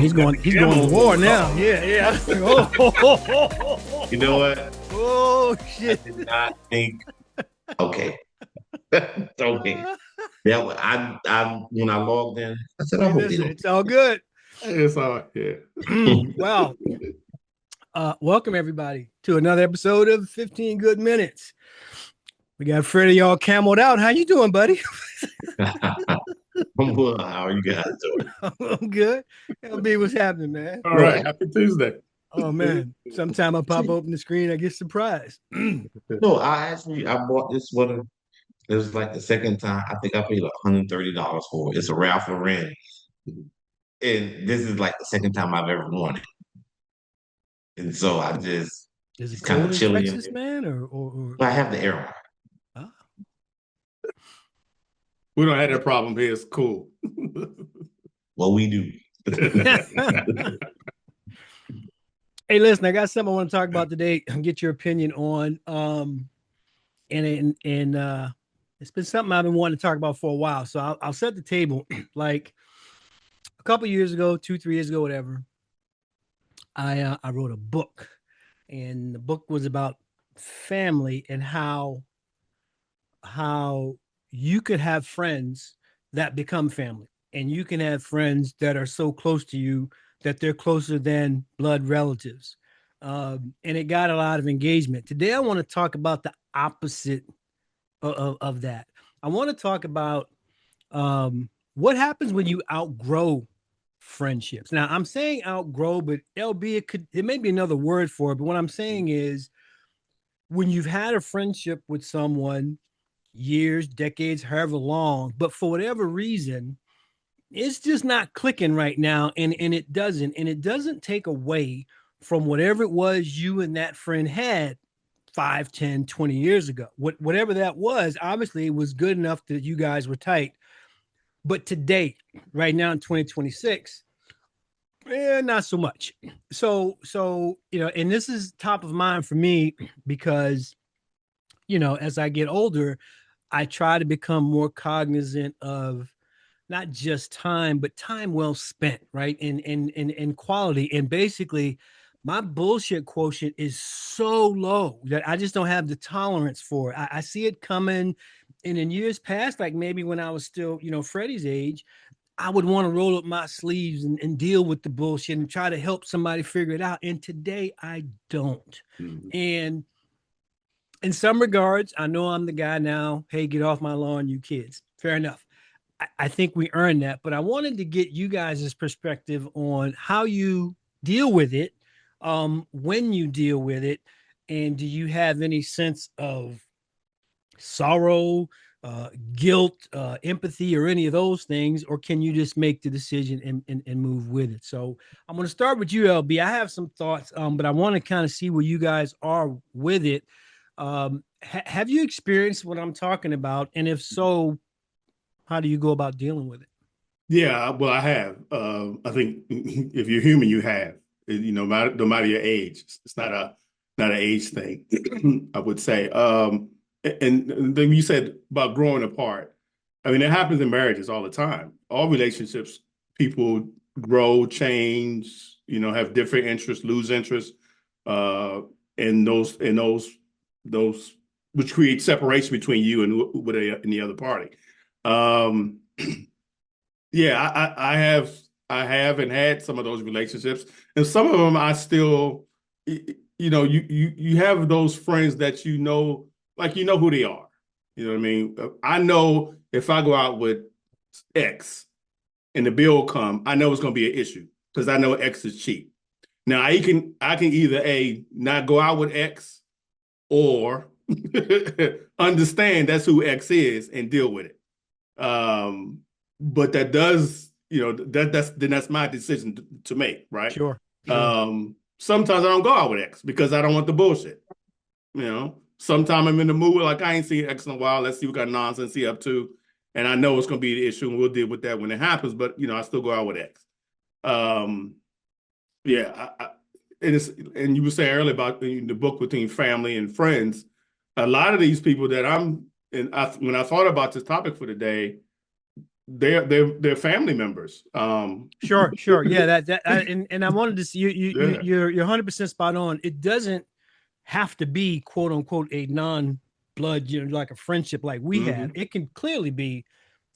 He's going to war now. Yeah. You know what? Oh I shit. did not think. Okay, okay. Yeah, I when I logged in, I said, I Hey, hope they listen, don't. it's all good. It's all right. Yeah. Well, welcome everybody to another episode of 15 Good Minutes. We got Freddie all cameled out. How you doing, buddy? Well, how are you guys doing? I'm good. LB, what's happening, man? All right. Happy Tuesday. Oh man. Sometime I pop open the screen, I get surprised. No, I bought this sweater. It was like the second time. I think I paid $130 for it. It's a Ralph Lauren, and this is like the second time I've ever worn it. And so I just Is it it's kind cold of in chilly in Texas, here. man? Or... But I have the air Ah. We don't have that problem here. It's cool. Well, we do. Hey, listen, I got something I want to talk about today and get your opinion on. And it's been something I've been wanting to talk about for a while. So I'll set the table. Like a couple years ago, 2, 3 years ago, whatever, I wrote a book, and the book was about family and how you could have friends that become family, and you can have friends that are so close to you that they're closer than blood relatives. And it got a lot of engagement. Today, I want to talk about the opposite of that. I want to talk about what happens when you outgrow friendships. Now, I'm saying outgrow, but LB, it may be another word for it. But what I'm saying is when you've had a friendship with someone years, decades, however long, but for whatever reason, it's just not clicking right now, and it doesn't take away from whatever it was you and that friend had 5, 10, 20 years ago. Whatever that was, obviously it was good enough that you guys were tight. But today, right now in 2026, not so much. So and this is top of mind for me because as I get older, I try to become more cognizant of not just time, but time well spent, right? And quality. And basically, my bullshit quotient is so low that I just don't have the tolerance for it. I see it coming. And in years past, like maybe when I was still, Freddie's age, I would want to roll up my sleeves and deal with the bullshit and try to help somebody figure it out. And today I don't. Mhm. And in some regards, I know I'm the guy now. Hey, get off my lawn, you kids. Fair enough. I think we earned that, but I wanted to get you guys' perspective on how you deal with it, when you deal with it, and do you have any sense of sorrow, guilt, empathy, or any of those things, or can you just make the decision and move with it? So I'm going to start with you, LB. I have some thoughts, but I want to kind of see where you guys are with it. Have you experienced what I'm talking about? And if so, how do you go about dealing with it? Yeah. Well, I have. I think if you're human, you have. No matter your age, it's not an age thing. I would say. And then you said about growing apart. I mean, it happens in marriages all the time. All relationships, people grow, change. Have different interests, lose interests, and those which create separation between you and the other party. Um, yeah, I have and had some of those relationships, and some of them I still, you have those friends that like who they are. You know what I mean? I know if I go out with X and the bill come, I know it's going to be an issue because I know X is cheap. Now I can either not go out with X or understand that's who X is and deal with it. But that does, that's my decision to make, right? Sure. Sometimes I don't go out with X because I don't want the bullshit. Sometimes I'm in the mood like I ain't seen X in a while. Let's see what kind of nonsense he up to, and I know it's gonna be the issue, and we'll deal with that when it happens. But I still go out with X. Yeah, and you were saying earlier about the book between family and friends. A lot of these people that when I thought about this topic for today, they're family members. Sure, sure. Yeah, and I wanted to see Yeah. you're 100% spot on. It doesn't have to be quote unquote a non-blood, like a friendship like we have. Hmm. It can clearly be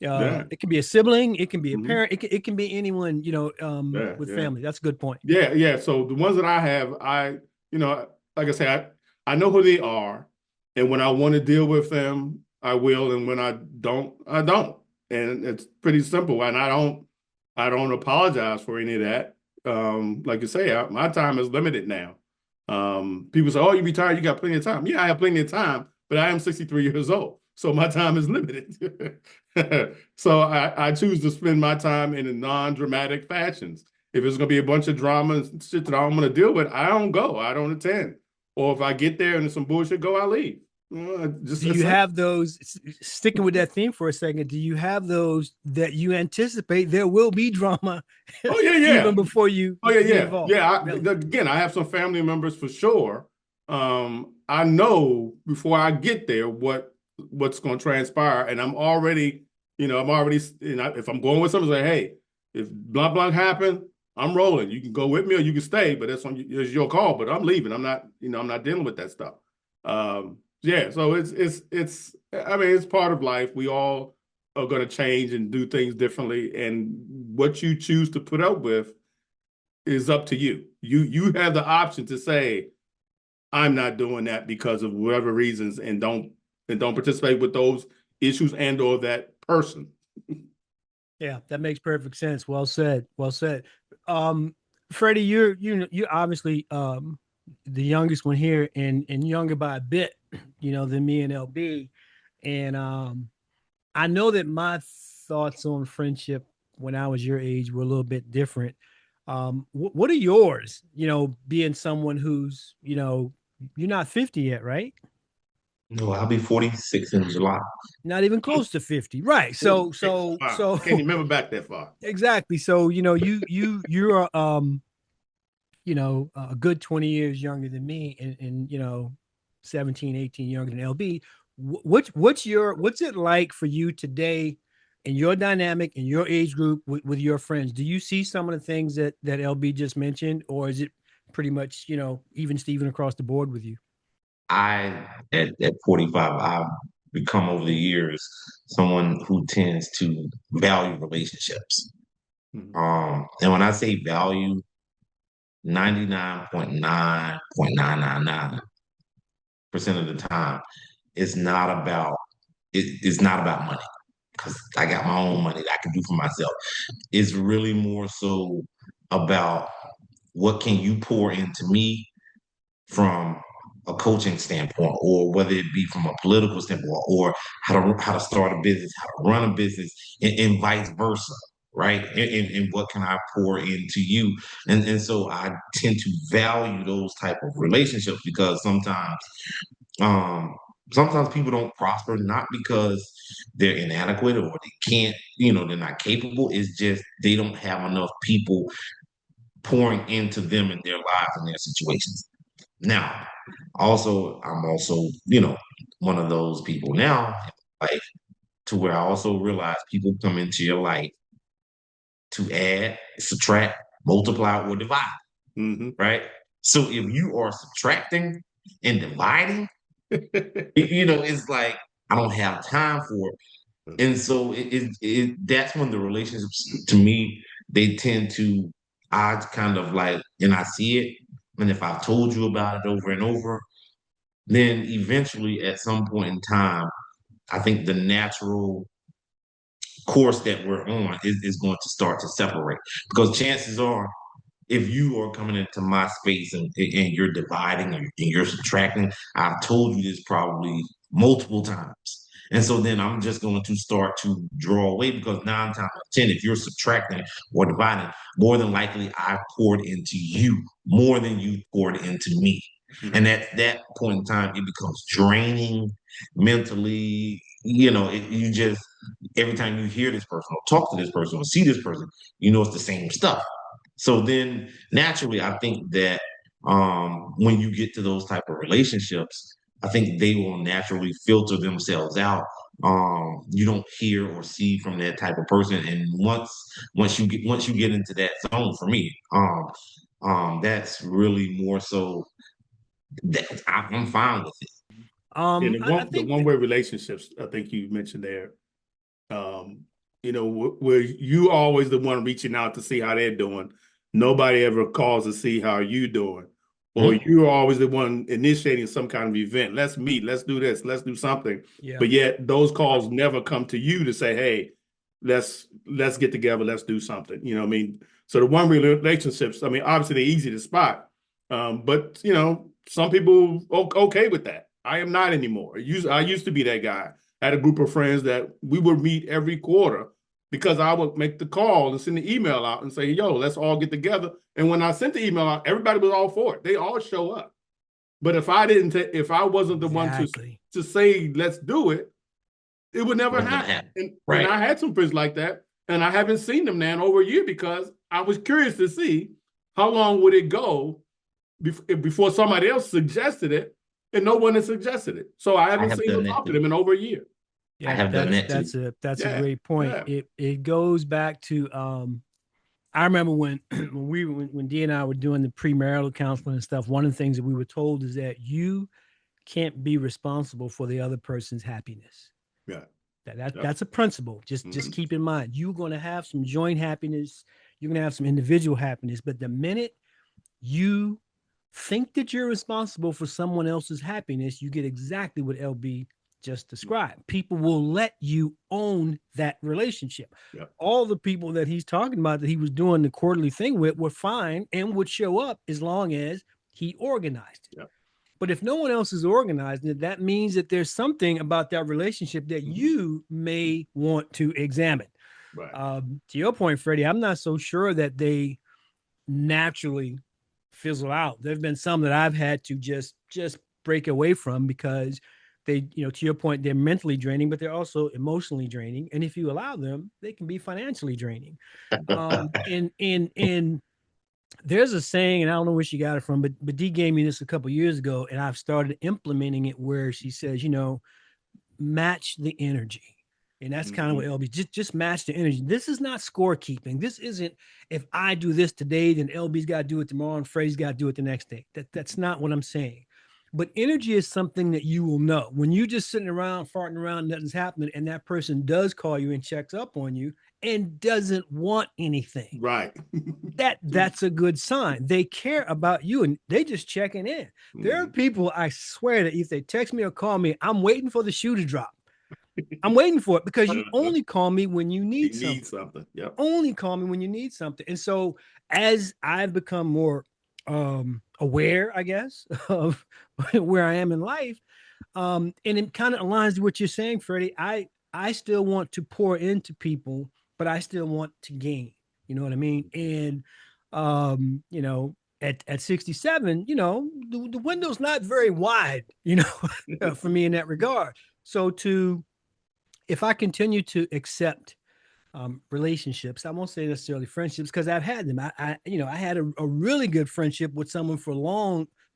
Yeah. it can be a sibling, it can be a Hmm. parent, it can be anyone, Yeah. with Yeah. family. That's a good point. Yeah. Yeah. So the ones that I have, you know, like I say, I know who they are, and when I want to deal with them, I will, and when I don't, I don't. And it's pretty simple. And I don't apologize for any of that. Like you say, my time is limited now. People say, "Oh, you retired, you got plenty of time." Yeah, I have plenty of time, but I am 63 years old, so my time is limited. So I choose to spend my time in non-dramatic fashions. If it's going to be a bunch of drama and shit that I don't want to deal with, I don't go. I don't attend. Or if I get there and there's some bullshit, go, I leave. Just Do that you simple. have those, sticking with that theme for a second, do you have those that you anticipate there will be drama Oh yeah, even yeah. before you Oh yeah, get yeah, involved? yeah. Really? Again, I have some family members for sure. I know before I get there what's going to transpire, and I'm already, if I'm going with someone, say, hey, if blah blah happened, I'm rolling. You can go with me or you can stay, but it's your call. But I'm leaving. I'm not dealing with that stuff. Yeah, so I mean, it's part of life. We all are going to change and do things differently, and what you choose to put up with is up to you. You have the option to say, I'm not doing that because of whatever reasons, and don't participate with those issues and or that person. Yeah, that makes perfect sense. Well said. Well said. Um, Freddie, you're obviously the youngest one here, and younger by a bit, than me and LB. And I know that my thoughts on friendship when I was your age were a little bit different. What are yours? Being someone who's, you're not 50 yet, right? No, I'll be 46 in July. Not even close to 50, right? So, so, Wow, I can't so, remember back that far. exactly. So, you're a good 20 years younger than me, and 17, 18 younger than LB. What's it like for you today in your dynamic in your age group with your friends? Do you see some of the things that LB just mentioned, or is it pretty much, even Steven across the board with you? At 45, I've become over the years someone who tends to value relationships. Mhm. And when I say value, 99.9.999% of the time, it's not about it's not about money because I got my own money that I can do for myself. It's really more so about what can you pour into me from a coaching standpoint, or whether it be from a political standpoint, or how to start a business, how to run a business, and vice versa, right? And what can I pour into you? And so I tend to value those type of relationships because um sometimes people don't prosper not because they're inadequate or they can't, they're not capable. It's just they don't have enough people pouring into them in their lives and their situations. Now, I'm also, one of those people now, like to where I also realize people come into your life to add, subtract, multiply, or divide, Mhm. right? So if you are subtracting and dividing, it's like I don't have time for it. And so that's when the relationships to me, they tend to, I kind of like, and I see it. And if I've told you about it over and over, then eventually at some point in time, I think the natural course that we're on is going to start to separate because chances are if you are coming into my space and you're dividing and you're subtracting, I've told you this probably multiple times. And so then I'm just going to start to draw away because 9 times out of 10, if you're subtracting or dividing, more than likely I poured into you more than you poured into me. And Mhm. at that point in time, it becomes draining mentally. You just, every time you hear this person or talk to this person or see this person, it's the same stuff. So then naturally, I think that when you get to those type of relationships, I think they will naturally filter themselves out You don't hear or see from that type of person. And once you get into that zone, for me, that's really more so that I'm fine with it. Yeah, I the think one-way relationships, I think you mentioned there. Um, where you always the one reaching out to see how they're doing. Nobody ever calls to see how you doing. Or Mhm. you're always the one initiating some kind of event. Let's meet, let's do this, let's do something. yeah. But yet those calls never come to you to say, hey, let's get together, let's do something. You know what I mean? So the one relationships, I mean, obviously they're easy to spot. But some people okay with that. I am not anymore. I used to be that guy. I had a group of friends that we would meet every quarter because I would make the call and send the email out and say, yo, let's all get together. And when I sent the email out, everybody was all for it. They all show up. But if I wasn't the one Exactly. to say let's do it, it would never What's gonna happen. happen? And Right. I had some friends like that, and I haven't seen them now in over a year because I was curious to see how long would it go before somebody else suggested it, and no one has suggested it. So I I haven't have seen or done that talked to too. them in over a year. I Yeah, have done that too. that's a Yeah, great point. yeah, It goes back to I remember when when Dee and I were doing the premarital counseling and stuff, one of the things that we were told is that you can't be responsible for the other person's happiness. yeah, yeah. That's a principle. Just Mm-hmm. keep in mind you're going to have some joint happiness, you're going to have some individual happiness, but the minute you think that you're responsible for someone else's happiness, you get exactly what LB just described. People will let you own that relationship. Yeah, All the people that he's talking about that he was doing the quarterly thing with were fine and would show up as long as he organized it. yeah. But if no one else is organizing it, that means that there's something about that relationship that Mm-hmm. you may want to examine. Right. To your point, Freddie, I'm not so sure that they naturally fizzle out. There've been some that I've had to just break away from because they, to your point, they're mentally draining, but they're also emotionally draining. And if you allow them, they can be financially draining. And there's a saying, and I don't know where she got it from, but Dee gave me this a couple years ago, and I've started implementing it where she says, match the energy. And that's kind of what Mm-hmm. LB just match the energy. This is not scorekeeping. This isn't if I do this today, then LB's got to do it tomorrow and Freddie's got to do it the next day. That's not what I'm saying. But energy is something that you will know. When you're just sitting around, farting around, nothing's happening, and that person does call you and checks up on you and doesn't want anything, Right. that's a good sign. They care about you and they just checking in. There are Mm-hmm. people, I swear, that if they text me or call me, I'm waiting for the shoe to drop. I'm waiting for it because you only call me when you You need need something. something. Yep. Only call me when you need something. And so as I've become more aware, I guess, of where I am in life, and it kind of aligns to what you're saying, Freddie. I still want to pour into people, but I still want to gain. You know what I mean? And at 67, the window's not very wide, for me in that regard. So to if I continue to accept relationships, I won't say necessarily friendships because I've had them. I had a really good friendship with someone for a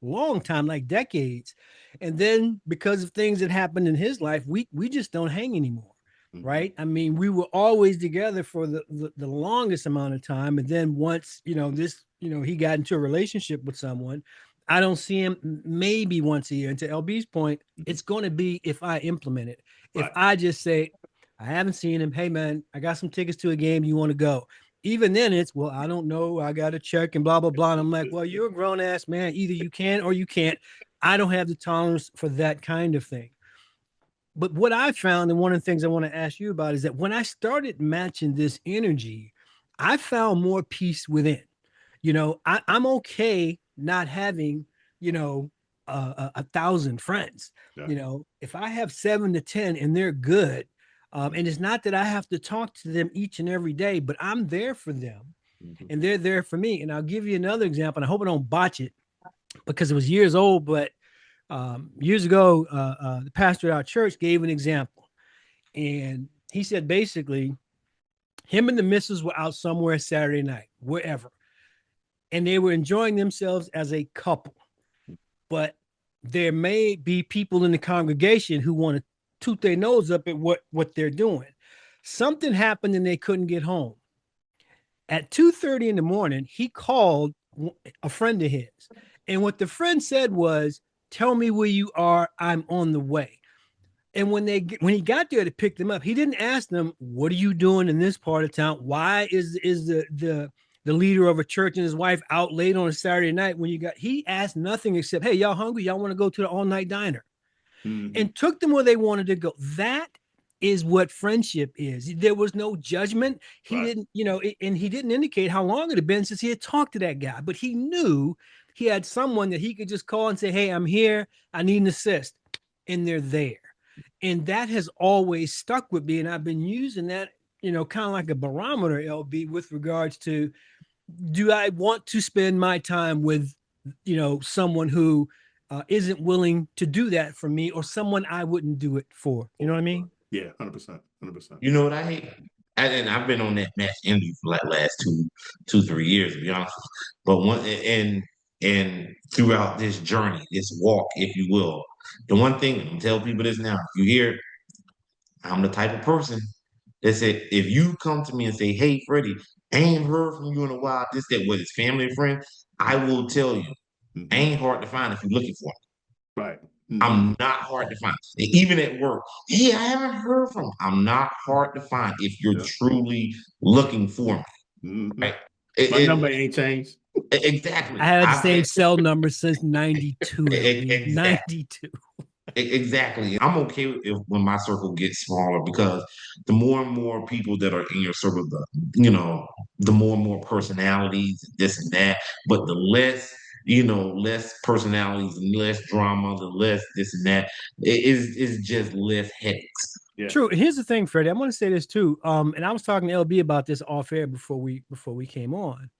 long time, like decades, and then because of things that happened in his life, we just don't hang anymore. Mm-hmm. Right. I mean, we were always together for the longest amount of time. And then once, he got into a relationship with someone, I don't see him maybe once a year. And to LB's point, Mm-hmm. it's going to be if I implement it. If Right. I just say, I haven't seen him. Hey, man, I got some tickets to a game. You want to go? Even then, it's, well, I don't know. I got to check and blah, blah, blah. And I'm like, well, you're a grown ass man. Either you can or you can't. I don't have the tolerance for that kind of thing. But what I found, and one of the things I want to ask you about, is that when I started matching this energy, I found more peace within. I'm okay not having, a thousand friends. Yeah. If I have 7 to 10 and they're good, and it's not that I have to talk to them each and every day, but I'm there for them Mm-hmm. and they're there for me. And I'll give you another example. And I hope I don't botch it because it was years old, but years ago, the pastor at our church gave an example. And he said basically, him and the missus were out somewhere Saturday night, wherever, and they were enjoying themselves as a couple. But there may be people in the congregation who want to toot their nose up at what they're doing. Something happened and they couldn't get home. At 2:30 in the morning, he called a friend of his. And what the friend said was, "Tell me where you are. I'm on the way." And when he got there to pick them up, he didn't ask them, "What are you doing in this part of town? Why is the leader of a church and his wife out late on a Saturday night when you got?" He asked nothing except, "Hey, y'all hungry? Y'all want to go to the all night diner?" Hmm. And took them where they wanted to go. That is what friendship is. There was no judgment. He Right. didn't, and he didn't indicate how long it had been since he had talked to that guy, but he knew he had someone that he could just call and say, "Hey, I'm here. I need an assist." And they're there. And that has always stuck with me. And I've been using that, kind of like a barometer, LB, with regards to, do I want to spend my time with, someone who isn't willing to do that for me, or someone I wouldn't do it for? You know what I mean? Yeah, 100%, 100%. You know what I hate? And I've been on that match envy for like last 3 years, to be honest. But and throughout this journey, this walk, if you will, the one thing I'm tell people this now, you hear, I'm the type of person that said, if you come to me and say, "Hey, Freddie, I ain't heard from you in a while," this, that, whether it's family and friend, I will tell you, I Hmm. ain't hard to find if you're looking for me. Right. Hmm. I'm not hard to find. Even at work, "Hey, I haven't heard from." I'm not hard to find if you're Yeah. truly looking for me, Hmm. right? My number It, ain't changed. exactly. I had the I've same had cell number since 92, LB. exactly. 92. Exactly. I'm okay when my circle gets smaller, because the more and more people that are in your circle, the more and more personalities, this and that. But the less, less personalities and less drama, the less this and that. Is just less headaches. Yeah. True. And here's the thing, Freddie. I want to say this too. And I was talking to LB about this off air before we came on.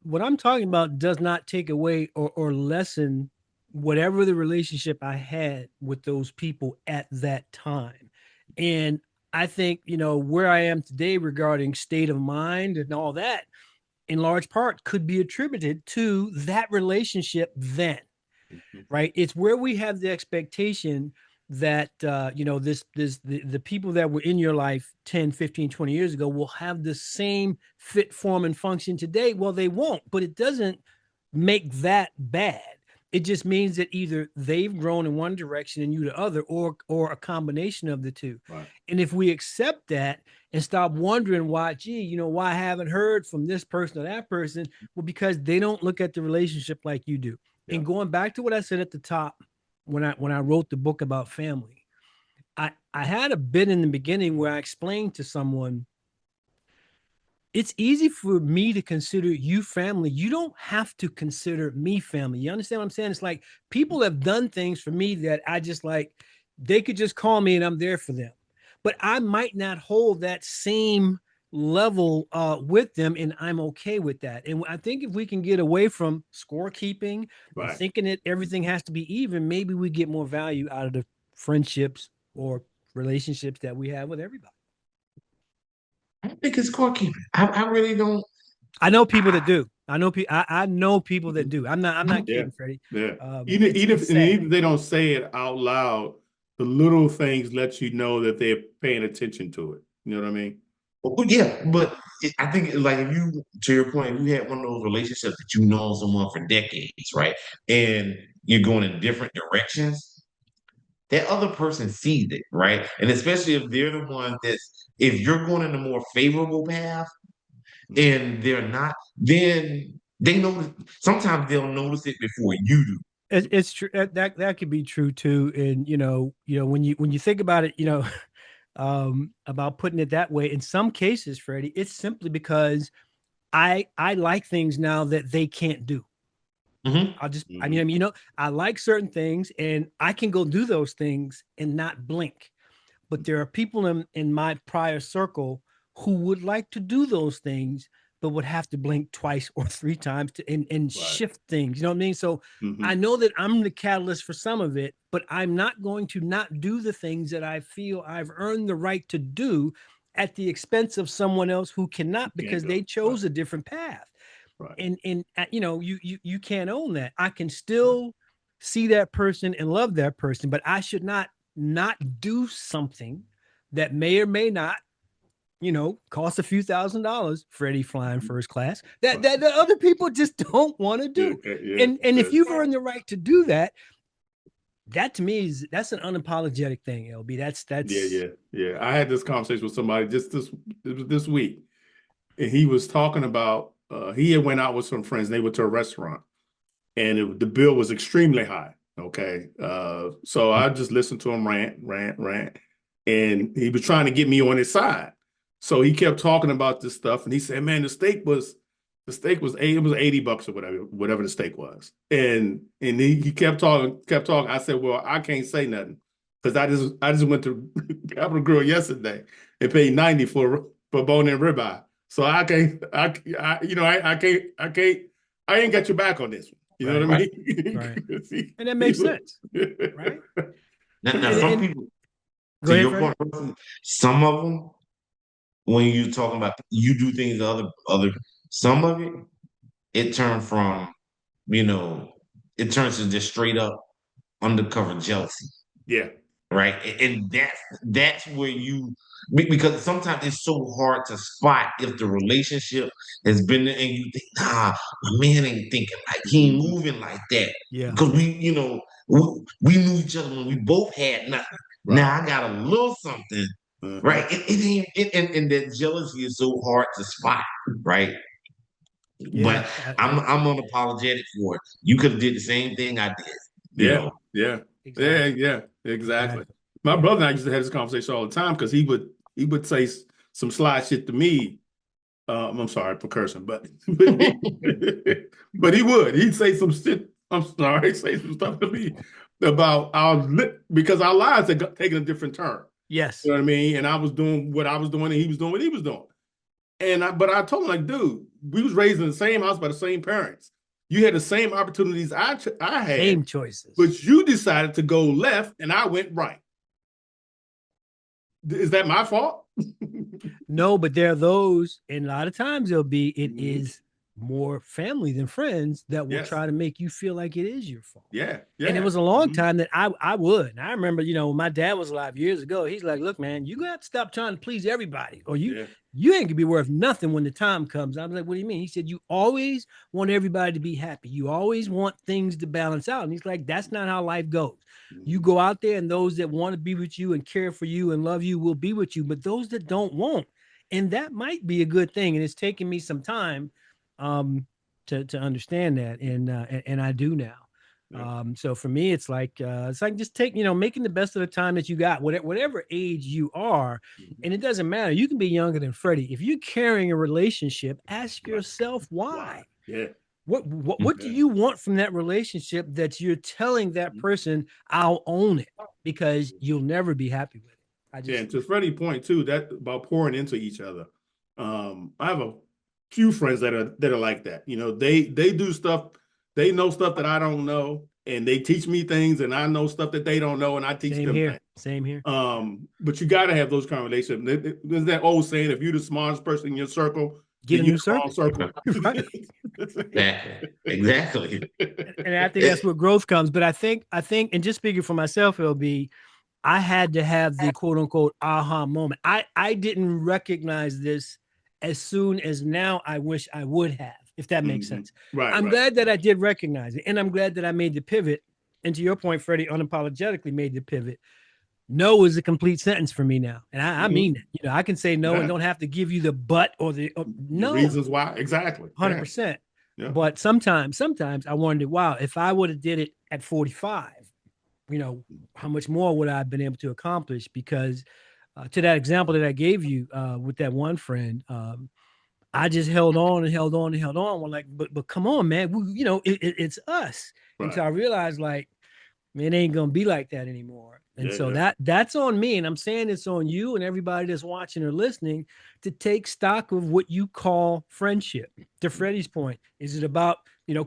What I'm talking about does not take away or lessen whatever the relationship I had with those people at that time. And I think, where I am today regarding state of mind and all that, in large part, could be attributed to that relationship then, Mhm. right? It's where we have the expectation that the people that were in your life 10, 15, 20 years ago will have the same fit, form, and function today. Well, they won't, but it doesn't make that bad. It just means that either they've grown in one direction and you the other, or a combination of the two. Right. And if we accept that and stop wondering why, why I haven't heard from this person or that person, well, because they don't look at the relationship like you do. Yeah. And going back to what I said at the top, when I wrote the book about family, I had a bit in the beginning where I explained to someone, it's easy for me to consider you family. You don't have to consider me family. You understand what I'm saying? It's like people have done things for me that I just like, they could just call me and I'm there for them. But I might not hold that same level with them, and I'm okay with that. And I think if we can get away from scorekeeping and Right. thinking that everything has to be even, maybe we get more value out of the friendships or relationships that we have with everybody. I don't think it's scorekeeping. I really don't. I know people I, that do. I know people that do. I'm not Yeah. kidding, Freddie. Yeah. Even It's even if, it's and sad. even if they don't say it out loud, the little things let you know that they're paying attention to it. You know what I mean? well, yeah, but I think, like, if you, to your point, if you had one of those relationships that you know someone for decades, right, and you're going in different directions, that other person sees it, right? And especially if they're the one that's, if you're going in a more favorable path Mhm. and they're not, then they know, sometimes they'll notice it before you do. It's true. That could be true too. And when you think about it, about putting it that way. In some cases, Freddie, it's simply because I like things now that they can't do. Hmm. Hmm. I like certain things and I can go do those things and not blink. But there are people in my prior circle who would like to do those things, but would have to blink twice or three times and Right. shift things. You know what I mean? So I Hmm. know that I'm the catalyst for some of it, but I'm not going to not do the things that I feel I've earned the right to do at the expense of someone else who cannot Can't because do they it. Right. chose a different path. Right. And you can't own that. I can still see that person and love that person, but I should not not do something that may or may not, cost a few $1,000s, Freddie flying first class, that other people just don't want to Yeah, do. yeah, And if you've earned the right to do that, that to me that's an unapologetic thing, LB. yeah, That's yeah, yeah. I had this conversation with somebody just this week, and he was talking about he had went out with some friends. And they went to a restaurant, and the bill was extremely high. Okay, so I just listened to him rant, and he was trying to get me on his side. So he kept talking about this stuff, and he said, "Man, the steak was it was $80 or whatever the steak was." And he kept talking. I said, "Well, I can't say nothing because I just went to Capital Grill yesterday and paid 90 for bone-in ribeye. So I can't I ain't got your back on this one. You know right, what I right. mean?" And that makes sense, right? Now, And, some and people, go to ahead, your Freddie. point, some of them, when you talking about you do things some of it turned from, you know, it turns to just straight up undercover jealousy, Yeah. right? And that's where because sometimes it's so hard to spot if the relationship has been there and you think, nah, my man ain't thinking like he ain't Mhm. moving like that. Yeah, Because we knew each other when we both had nothing. Right. Now I got a little something, Uh-huh. right? It ain't and that jealousy is so hard to spot, right? yeah. But I'm unapologetic for it. You could have did the same thing I did, you Yeah. know. Yeah. Yeah. Exactly, Yeah. Exactly. exactly. My Yeah, brother and I used to have this conversation all the time because he would say some sly shit to me. I'm sorry for cursing, but he would. He'd say some shit. I'm sorry, say some stuff to me about because our lives had taken a different turn. You yes, know what I mean? And I was doing what I was doing, and he was doing what he was doing. But I told him, like, dude, we was raised in the same house by the same parents. You had the same opportunities I had, same choices. but you decided to go left, and I went right. Is that my fault? No, but there are those, and a lot of times it Mhm. is more family than friends that will Yes. try to make you feel like it is your fault. Yeah. And it Yeah. was a long Mhm. time that I would. And I remember, when my dad was alive years ago, he's like, "Look, man, you got to stop trying to please everybody, or Yeah. you ain't gonna be worth nothing when the time comes." I was like, "What do you mean?" He said, "You always want everybody to be happy. You always want things to balance out." And he's like, "That's not how life goes. You Mhm. go out there, and those that want to be with you and care for you and love you will be with you, but those that don't won't." And that might be a good thing. And it's taken me some time um, to understand that, and I do now. Yeah. So for me, it's like just making the best of the time that you got, whatever age you are, Mhm. and it doesn't matter. You can be younger than Freddie. If you're carrying a relationship, ask Right. yourself Why? why. Yeah. What do Yeah. you want from that relationship that you're telling that Mhm. person, I'll own it, because you'll never be happy with it. I Yeah, just and to Freddie's point too, that about pouring into each other. I have a few friends that are like that. You know, they do stuff, they know stuff that I don't know, and they teach me things, and I know stuff that they don't know, and I teach same them here, things. same here. But you got to have those kind of relationships. There's that old saying: if you're the smartest person in your circle, Get then a you're new the wrong circle. circle. Right. Exactly. And I think that's It, where growth comes. But I think, and just speaking for myself, LB, I had to have the quote unquote aha moment. I didn't recognize this as soon as now I wish I would have, if that makes Mhm. sense. Right, I'm right. glad that I did recognize it. And I'm glad that I made the pivot. And to your point, Freddie unapologetically made the pivot. No is a complete sentence for me now. And I mean Mhm. that. I can say no and Yeah. don't have to give you the but or the Your no, reasons why? Exactly. Yeah. 100%. Yeah. But sometimes I wondered, wow, if I would have did it at 45, how much more would I have been able to accomplish? Because to that example that I gave you with that one friend, I just held on and held on and held on. We're like, but come on, man, it's us. Until Right. I realized, like, man, it ain't gonna be like that anymore. And Yeah. so Yeah. that's on me, and I'm saying it's on you and everybody that's watching or listening to take stock of what you call friendship. To Freddie's point, is it about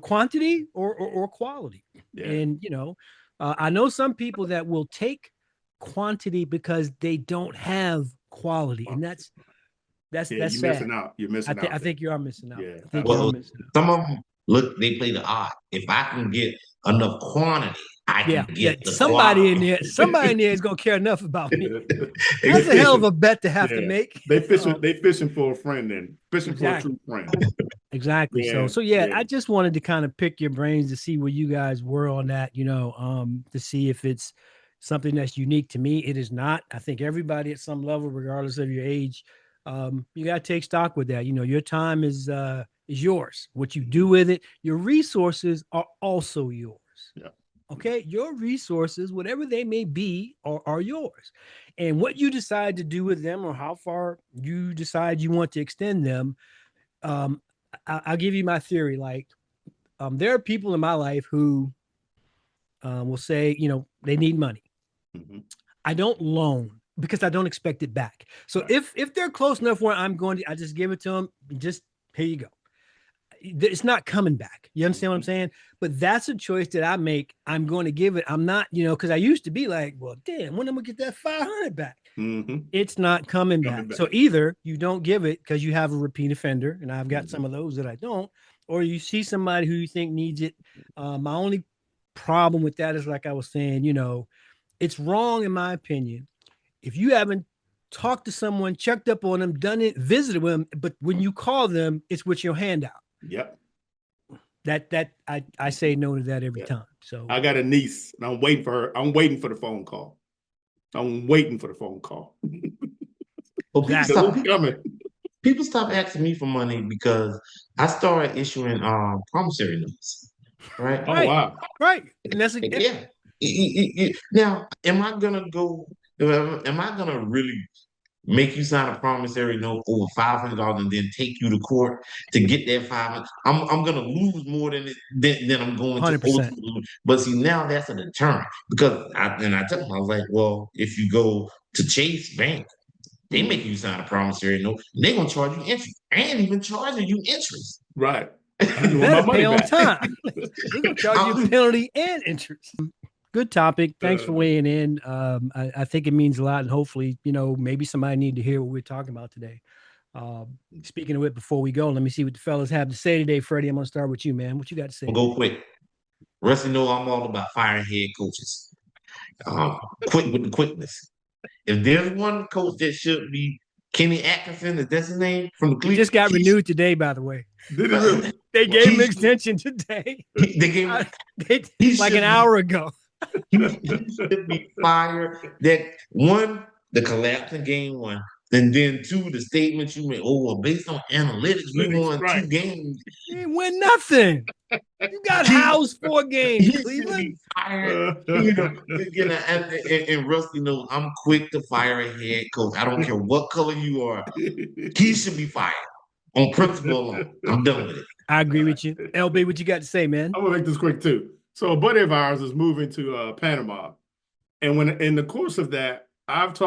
quantity or quality? Yeah. And I know some people that will take quantity because they don't have quality, and that's Yeah, that's you're sad. missing out. You're I missing think out I there. think you are missing out. Yeah, I think you are well, absolutely. missing out. some of them look, they play the odd. If I can get enough quantity, I Yeah, can yeah. get the quality. Somebody in there is gonna care enough about me. They That's a hell of fishing. a bet to have to Yeah. make. They fishing. They fishing for a friend then. Fishing for a Exactly. true friend. Exactly. Yeah. So yeah, Yeah. I just wanted to kind of pick your brains to see where you guys were on that, to see if it's something that's unique to me. It is not. I think everybody at some level, regardless of your age, you got to take stock with that. Your time is yours. What you do with it, your resources are also yours. Yeah. Okay, your resources, whatever they may be, are yours. And what you decide to do with them or how far you decide you want to extend them, um, I'll give you my theory. Like, there are people in my life who will say, they need money. Mhm. I don't loan because I don't expect it back. So Right. if they're close enough where I'm going to, I just give it to them. Just here you go. It's not coming back. You understand what I'm Mhm. saying? But that's a choice that I make. I'm going to give it. I'm not, because I used to be like, well, damn, when am I gonna get that 500 back? Mhm. It's not coming Coming back. So back. either you don't give it because you have a repeat offender, and I've got some Mhm. of those that I don't, or you see somebody who you think needs it. My only problem with that is, like I was saying, it's wrong in my opinion if you haven't talked to someone, checked up on them, done it, visited them, but when you call them, it's with your hand out. Yep. I say no to that every Yeah. time. So I got a niece, and I'm waiting for her. I'm waiting for the phone call. I'm waiting for the phone call. Well, exactly. It's coming. people stop asking me for money because I started issuing promissory notes, right? Oh Right. wow. Right. And that's Yeah. Now, am I gonna go? Am I gonna really make you sign a promissory note over $500 and then take you to court to get that 500? I'm gonna lose more than I'm going to 100%. ultimately lose. But see, now that's a deterrent because I told him I was like, well, if you go to Chase Bank, they make you sign a promissory note. And they're gonna charge you interest and even charging you interest. Right. I You just want my better pay money on back. time. They're gonna charge you a I'm, penalty and interest. Good topic. Thanks for weighing in. I think it means a lot, and hopefully, maybe somebody need to hear what we're talking about today. Speaking of it, before we go, let me see what the fellas have to say today. Freddie, I'm gonna start with you, man. What you got to say gonna go today? quick. Rusty know I'm all about firing head coaches. Quick with the quickness. If there's one coach that should be Kenny Atkinson, is that his name from the He Cleveland? just got renewed today, by the way. Did it really? They Wow. gave him He, an extension today. they gave They, he like an should be hour ago. he should be fired. That one, the collapse in game one, and then two, the statement you made. Oh, well, based on analytics, we won two Right. games. He didn't win nothing. You got He housed 4 games, he should Cleveland. be fired. And Rusty knows I'm quick to fire a head coach. I don't care what color you are. He should be fired on principle alone. I'm done with it. I agree with you. LB, what you got to say, man? I'm gonna make this quick too. So a buddy of ours is moving to Panama, and when in the course of that, I've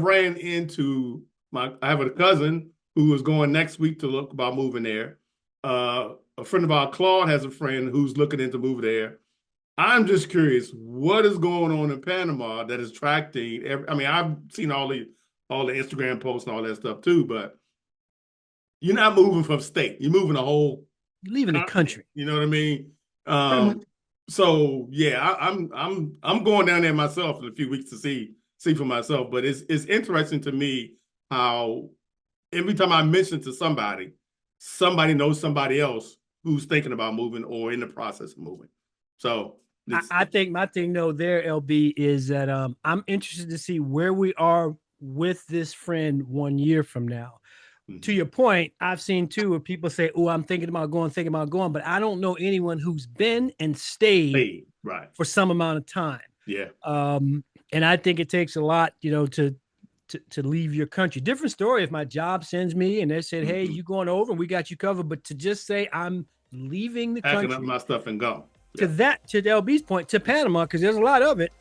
ran into I have a cousin who is going next week to look about moving there. A friend of ours, Claude, has a friend who's looking into moving there. I'm just curious, what is going on in Panama that is attracting I mean, I've seen all the Instagram posts and all that stuff too, but you're not moving from state. You're moving a whole You're leaving the continent. country. You know what I mean? Pretty much. So yeah, I'm going down there myself in a few weeks to see for myself. But it's interesting to me how every time I mention to somebody knows somebody else who's thinking about moving or in the process of moving. So I think my thing though there, LB, is that I'm interested to see where we are with this friend 1 year from now. To your point, I've seen too where people say, "Oh, I'm thinking about going," but I don't know anyone who's been and stayed right. for some amount of time. Yeah. And I think it takes a lot, to leave your country. Different story if my job sends me and they said, "Hey, you going over and we got you covered," but to just say I'm leaving the Packing up country my stuff and go. to that, to LB's point, to Panama, because there's a lot of it.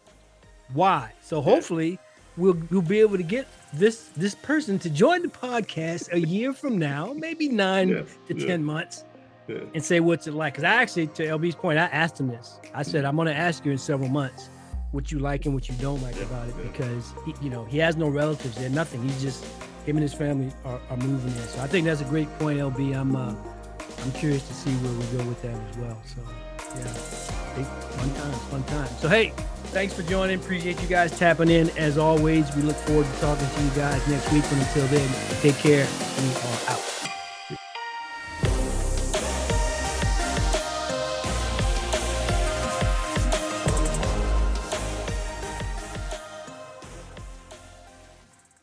Why? So hopefully we'll be able to get this person to join the podcast a year from now, maybe 9 to 10 months, and say what's it like. Because I actually, to LB's point, I asked him this. I said, I'm going to ask you in several months what you like and what you don't like about it, because he has no relatives there, nothing. He's just, him and his family are moving there. So I think that's a great point, LB. I'm curious to see where we go with that as well. So Yeah. Fun time. So, hey, thanks for joining. Appreciate you guys tapping in. As always, we look forward to talking to you guys next week. And until then, take care. We are out.